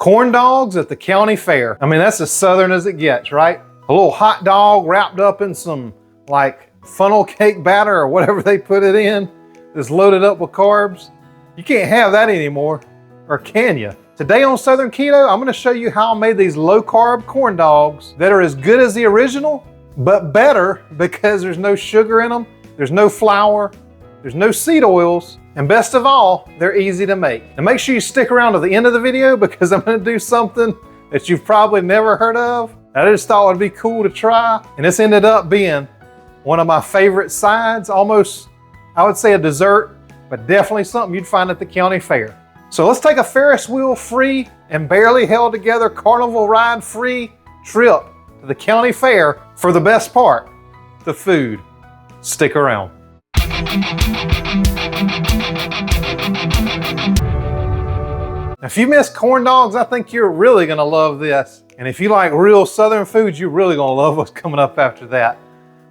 Corn dogs at the county fair. I mean, that's as southern as it gets, right? A little hot dog wrapped up in some like funnel cake batter or whatever they put it in, that's loaded up with carbs. You can't have that anymore, or can you? Today on Southern Keto, I'm gonna show you how I made these low-carb corn dogs that are as good as the original, but better because there's no sugar in them, there's no flour, there's no seed oils, and best of all, they're easy to make. And make sure you stick around to the end of the video because I'm gonna do something that you've probably never heard of. I just thought it would be cool to try, and this ended up being one of my favorite sides, almost, I would say a dessert, but definitely something you'd find at the county fair. So let's take a Ferris wheel free and barely held together carnival ride free trip to the county fair for the best part, the food. Stick around. If you miss corn dogs, I think you're really gonna love this. And if you like real Southern foods, you're really gonna love what's coming up after that.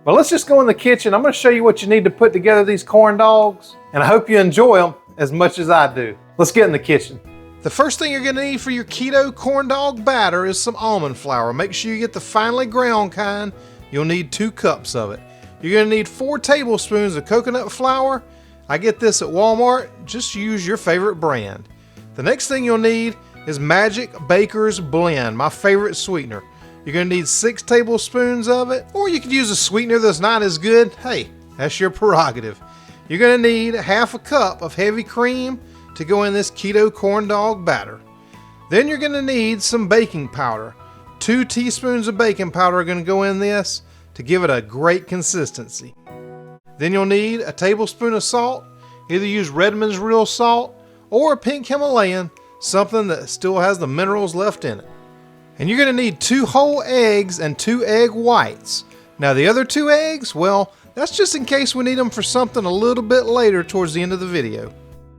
But let's just go in the kitchen. I'm gonna show you what you need to put together these corn dogs, and I hope you enjoy them as much as I do. Let's get in the kitchen. The first thing you're gonna need for your keto corn dog batter is some almond flour. Make sure you get the finely ground kind. You'll need 2 cups of it. You're gonna need 4 tablespoons of coconut flour. I get this at Walmart. Just use your favorite brand. The next thing you'll need is Magic Baker's Blend, my favorite sweetener. You're gonna need 6 tablespoons of it, or you could use a sweetener that's not as good. Hey, that's your prerogative. You're gonna need 1/2 cup of heavy cream to go in this keto corn dog batter. Then you're gonna need some baking powder. 2 teaspoons of baking powder are gonna go in this to give it a great consistency. Then you'll need a tablespoon of salt. Either use Redmond's real salt or a pink Himalayan, something that still has the minerals left in it. And you're gonna need 2 whole eggs and 2 egg whites. Now the other 2 eggs, well, that's just in case we need them for something a little bit later towards the end of the video.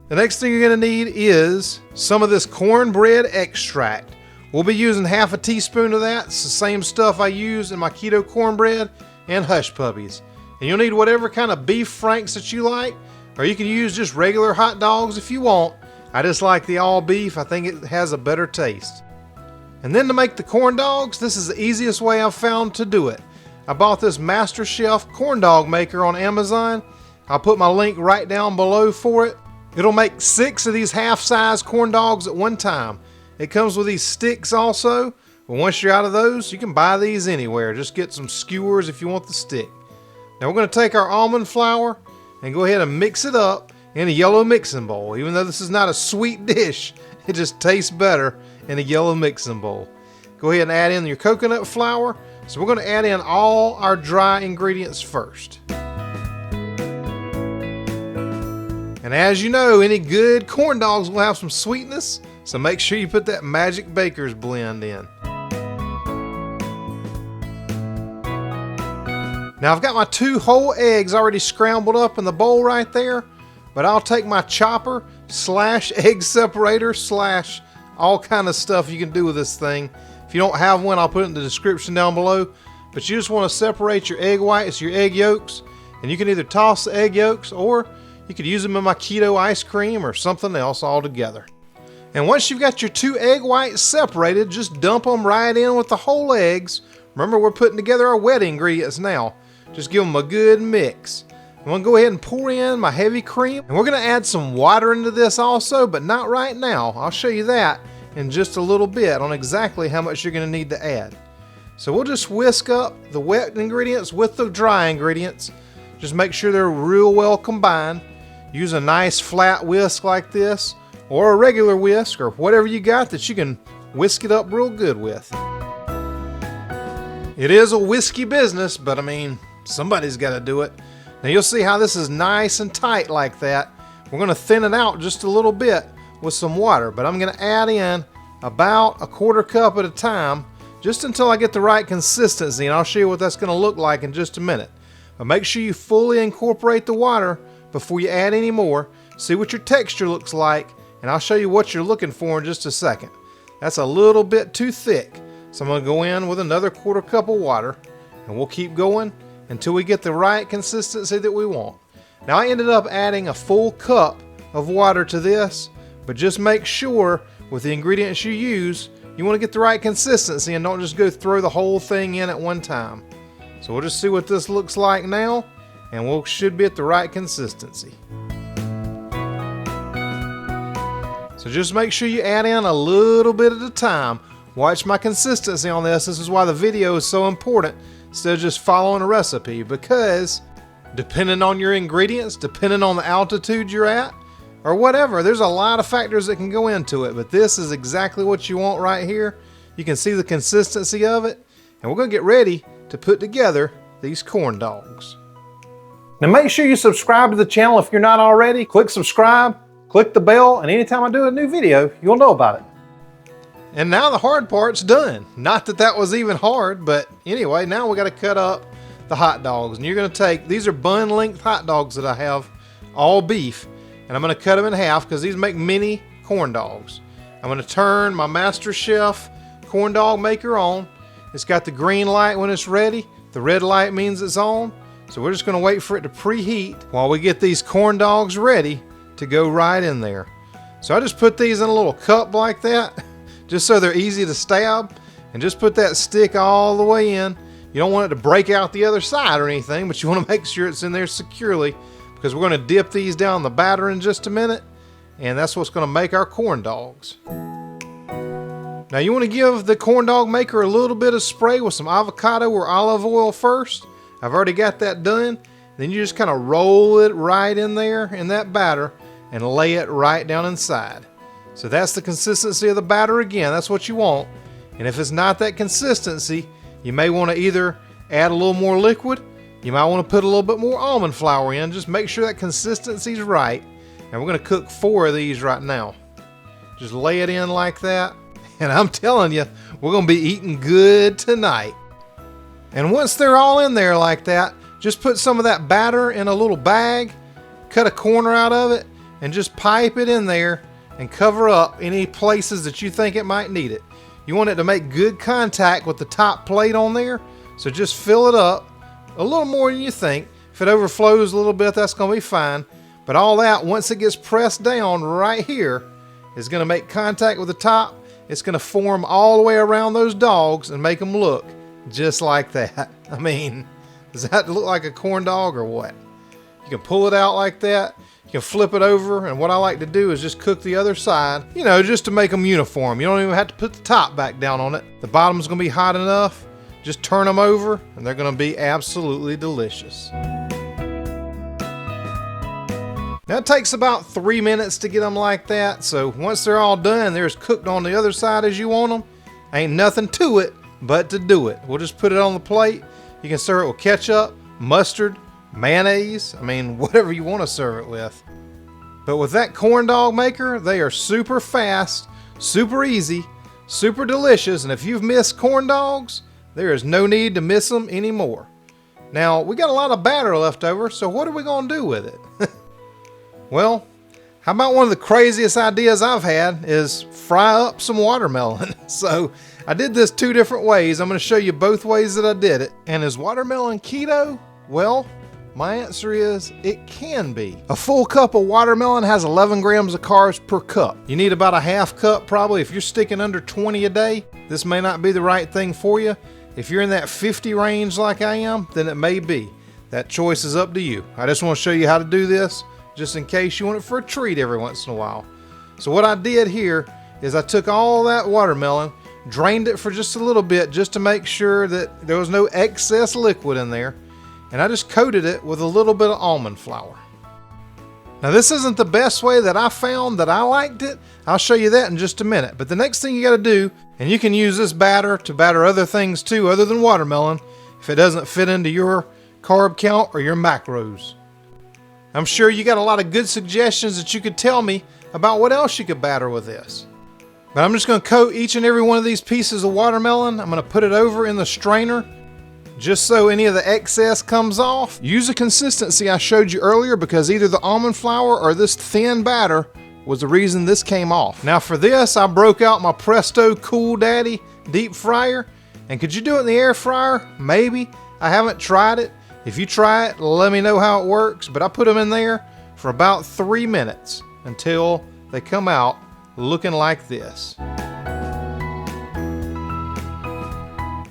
The next thing you're gonna need is some of this cornbread extract. We'll be using 1/2 teaspoon of that. It's the same stuff I use in my keto cornbread and hush puppies. And you'll need whatever kind of beef franks that you like, or you can use just regular hot dogs if you want. I just like the all beef. I think it has a better taste. And then to make the corn dogs, this is the easiest way I've found to do it. I bought this Master Chef corn dog maker on Amazon. I'll put my link right down below for it. It'll make 6 of these half-size corn dogs at one time. It comes with these sticks also, but once you're out of those, you can buy these anywhere. Just get some skewers if you want the stick. Now we're gonna take our almond flour and go ahead and mix it up in a yellow mixing bowl. Even though this is not a sweet dish, it just tastes better in a yellow mixing bowl. Go ahead and add in your coconut flour. So we're gonna add in all our dry ingredients first. And as you know, any good corn dogs will have some sweetness, so make sure you put that Magic Baker's Blend in. Now I've got my 2 whole eggs already scrambled up in the bowl right there, but I'll take my chopper / egg separator / all kind of stuff you can do with this thing. If you don't have one, I'll put it in the description down below, but you just want to separate your egg whites, your egg yolks, and you can either toss the egg yolks or you could use them in my keto ice cream or something else altogether. And once you've got your 2 egg whites separated, just dump them right in with the whole eggs. Remember, we're putting together our wet ingredients now. Just give them a good mix. I'm gonna go ahead and pour in my heavy cream, and we're gonna add some water into this also, but not right now. I'll show you that in just a little bit on exactly how much you're gonna need to add. So we'll just whisk up the wet ingredients with the dry ingredients. Just make sure they're real well combined. Use a nice flat whisk like this, or a regular whisk, or whatever you got that you can whisk it up real good with. It is a whiskey business, but I mean, somebody's got to do it. Now you'll see how this is nice and tight like that. We're going to thin it out just a little bit with some water, but I'm going to add in about 1/4 cup at a time, just until I get the right consistency, and I'll show you what that's going to look like in just a minute. But make sure you fully incorporate the water before you add any more. See what your texture looks like, and I'll show you what you're looking for in just a second. That's a little bit too thick, so I'm going to go in with another 1/4 cup of water, and we'll keep going until we get the right consistency that we want. Now I ended up adding a full cup of water to this, but just make sure with the ingredients you use, you want to get the right consistency and don't just go throw the whole thing in at one time. So we'll just see what this looks like now, and we should be at the right consistency. So just make sure you add in a little bit at a time. Watch my consistency on this. This is why the video is so important instead of just following a recipe, because depending on your ingredients, depending on the altitude you're at, or whatever, there's a lot of factors that can go into it, but this is exactly what you want right here. You can see the consistency of it, and we're gonna get ready to put together these corn dogs. Now make sure you subscribe to the channel if you're not already. Click subscribe, click the bell, and anytime I do a new video, you'll know about it. And now the hard part's done. Not that that was even hard, but anyway, now we gotta cut up the hot dogs. And you're gonna take, these are bun length hot dogs that I have, all beef. And I'm gonna cut them in half because these make mini corn dogs. I'm gonna turn my Master Chef corn dog maker on. It's got the green light when it's ready. The red light means it's on. So we're just gonna wait for it to preheat while we get these corn dogs ready to go right in there. So I just put these in a little cup like that, just so they're easy to stab, and just put that stick all the way in. You don't want it to break out the other side or anything, but you want to make sure it's in there securely, because we're going to dip these down the batter in just a minute, and that's what's going to make our corn dogs. Now you want to give the corn dog maker a little bit of spray with some avocado or olive oil first. I've already got that done. Then you just kind of roll it right in there in that batter and lay it right down inside. So that's the consistency of the batter again. That's what you want. And if it's not that consistency, you may want to either add a little more liquid. You might want to put a little bit more almond flour in. Just make sure that consistency is right. And we're going to cook 4 of these right now. Just lay it in like that. And I'm telling you, we're going to be eating good tonight. And once they're all in there like that, just put some of that batter in a little bag, cut a corner out of it, and just pipe it in there and cover up any places that you think it might need it. You want it to make good contact with the top plate on there, so just fill it up a little more than you think. If it overflows a little bit, that's going to be fine. But all that, once it gets pressed down right here, is going to make contact with the top. It's going to form all the way around those dogs and make them look just like that. I mean, does that look like a corn dog or what? You can pull it out like that. You can flip it over, and what I like to do is just cook the other side, you know, just to make them uniform. You don't even have to put the top back down on it. The bottom's going to be hot enough. Just turn them over, and they're going to be absolutely delicious. Now it takes about 3 minutes to get them like that, so once they're all done, they're as cooked on the other side as you want them. Ain't nothing to it but to do it. We'll just put it on the plate. You can serve it with ketchup, mustard, mayonnaise, I mean, whatever you want to serve it with. But with that corn dog maker, they are super fast, super easy, super delicious, and if you've missed corn dogs, there is no need to miss them anymore. Now, we got a lot of batter left over, so what are we going to do with it? Well, how about one of the craziest ideas I've had is fry up some watermelon. So I did this 2 different ways. I'm going to show you both ways that I did it. And is watermelon keto? Well, my answer is it can be. A full cup of watermelon has 11 grams of carbs per cup. You need about a half cup probably. If you're sticking under 20 a day, this may not be the right thing for you. If you're in that 50 range like I am, then it may be. That choice is up to you. I just want to show you how to do this, just in case you want it for a treat every once in a while. So what I did here is I took all that watermelon, drained it for just a little bit just to make sure that there was no excess liquid in there, and I just coated it with a little bit of almond flour. Now this isn't the best way that I found that I liked it. I'll show you that in just a minute. But the next thing you got to do, and you can use this batter to batter other things too other than watermelon if it doesn't fit into your carb count or your macros. I'm sure you got a lot of good suggestions that you could tell me about what else you could batter with this. But I'm just going to coat each and every one of these pieces of watermelon. I'm going to put it over in the strainer just so any of the excess comes off. Use the consistency I showed you earlier, because either the almond flour or this thin batter was the reason this came off. Now for this, I broke out my Presto Cool Daddy deep fryer. And could you do it in the air fryer? Maybe. I haven't tried it. If you try it, let me know how it works. But I put them in there for about 3 minutes until they come out looking like this.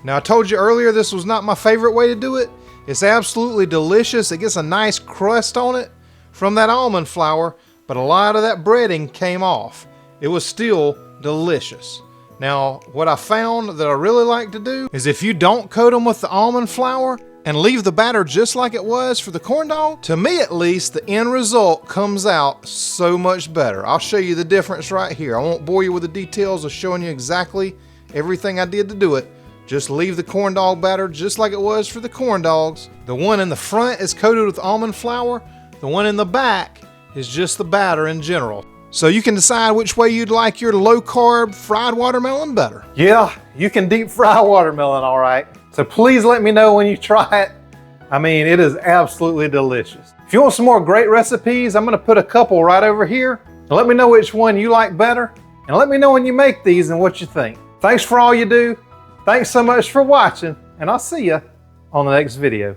Now I told you earlier this was not my favorite way to do it. It's absolutely delicious. It gets a nice crust on it from that almond flour, but a lot of that breading came off. It was still delicious. Now, what I found that I really like to do is if you don't coat them with the almond flour and leave the batter just like it was for the corn dog, to me at least, the end result comes out so much better. I'll show you the difference right here. I won't bore you with the details of showing you exactly everything I did to do it. Just leave the corn dog batter just like it was for the corn dogs. The one in the front is coated with almond flour. The one in the back is just the batter in general. So you can decide which way you'd like your low-carb fried watermelon better. Yeah, you can deep fry watermelon all right. So please let me know when you try it. I mean, it is absolutely delicious. If you want some more great recipes, I'm gonna put a couple right over here. And let me know which one you like better. And let me know when you make these and what you think. Thanks for all you do. Thanks so much for watching, and I'll see you on the next video.